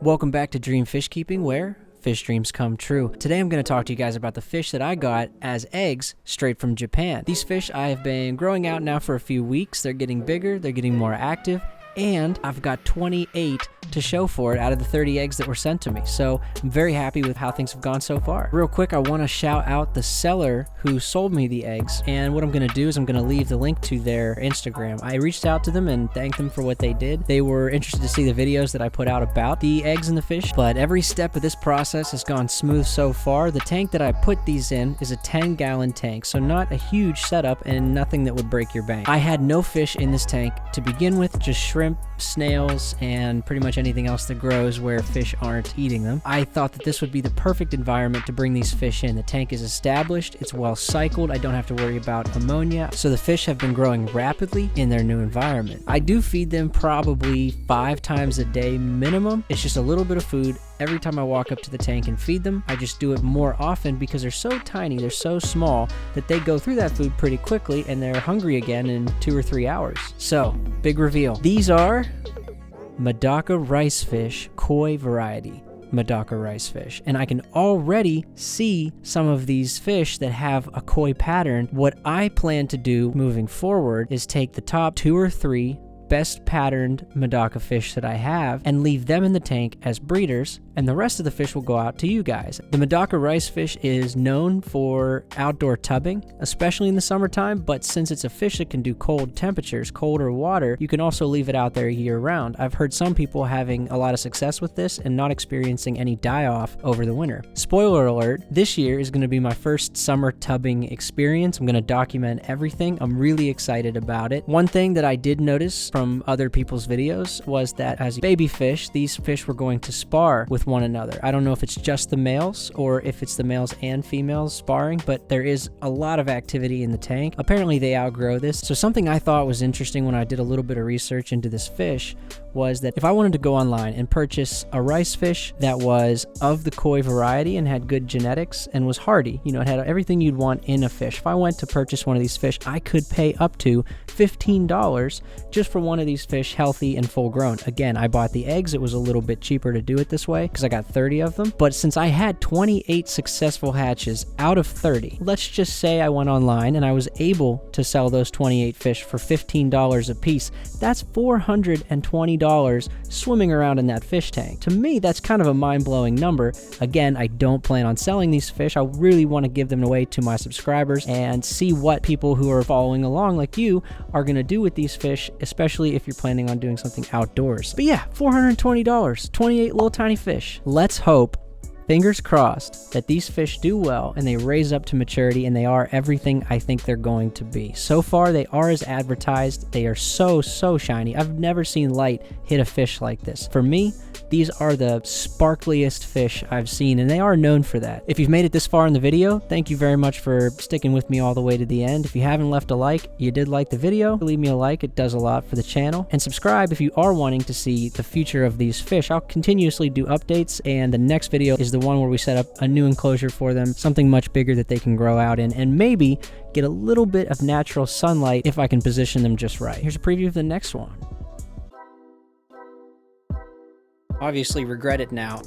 Welcome back to Dream Fish Keeping, where fish dreams come true. Today I'm going to talk to you guys about the fish that I got as eggs straight from Japan. These fish I have been growing out now for a few weeks. They're getting bigger, they're getting more active, and I've got 28 to show for it out of the 30 eggs that were sent to me. So I'm very happy with how things have gone so far. Real quick, I want to shout out the seller who sold me the eggs. And what I'm going to do is I'm going to leave the link to their Instagram. I reached out to them and thanked them for what they did. They were interested to see the videos that I put out about the eggs and the fish, but every step of this process has gone smooth so far. The tank that I put these in is a 10-gallon tank, so not a huge setup and nothing that would break your bank. I had no fish in this tank to begin with, just shrimp, snails, and pretty much anything else that grows where fish aren't eating them. I thought that this would be the perfect environment to bring these fish in. The tank is established, it's well cycled, I don't have to worry about ammonia, so the fish have been growing rapidly in their new environment. I do feed them probably 5 times a day minimum. It's just a little bit of food every time I walk up to the tank and feed them. I just do it more often because they're so tiny, they're so small that they go through that food pretty quickly and they're hungry again in 2 or 3 hours. So, big reveal. These are Medaka ricefish, koi variety Medaka ricefish. And I can already see some of these fish that have a koi pattern. What I plan to do moving forward is take the top 2 or 3 best patterned Medaka fish that I have and leave them in the tank as breeders, and the rest of the fish will go out to you guys. The Medaka ricefish is known for outdoor tubbing, especially in the summertime, but since it's a fish that can do cold temperatures, colder water, you can also leave it out there year round. I've heard some people having a lot of success with this and not experiencing any die-off over the winter. Spoiler alert, this year is going to be my first summer tubbing experience. I'm going to document everything. I'm really excited about it. One thing that I did notice from other people's videos was that as baby fish, these fish were going to spar with one another. I don't know if it's just the males or if it's the males and females sparring, but there is a lot of activity in the tank. Apparently they outgrow this. So something I thought was interesting when I did a little bit of research into this fish was that if I wanted to go online and purchase a rice fish that was of the koi variety and had good genetics and was hardy, you know, it had everything you'd want in a fish. If I went to purchase one of these fish, I could pay up to $15 just for one of these fish healthy and full grown. Again, I bought the eggs. It was a little bit cheaper to do it this way because I got 30 of them. But since I had 28 successful hatches out of 30, let's just say I went online and I was able to sell those 28 fish for $15 a piece. That's $420 swimming around in that fish tank. To me, that's kind of a mind-blowing number. Again, I don't plan on selling these fish. I really want to give them away to my subscribers and see what people who are following along like you are going to do with these fish, especially if you're planning on doing something outdoors. But yeah, $420, 28 little tiny fish. Let's hope, fingers crossed, that these fish do well and they raise up to maturity and they are everything I think they're going to be. So far, they are as advertised. They are so shiny. I've never seen light hit a fish like this. For me, these are the sparkliest fish I've seen, and they are known for that. If you've made it this far in the video, thank you very much for sticking with me all the way to the end. If you haven't left a like, you did like the video, leave me a like. It does a lot for the channel. And subscribe if you are wanting to see the future of these fish. I'll continuously do updates, and the next video is the one where we set up a new enclosure for them, something much bigger that they can grow out in, and maybe get a little bit of natural sunlight if I can position them just right. Here's a preview of the next one. Obviously regret it now.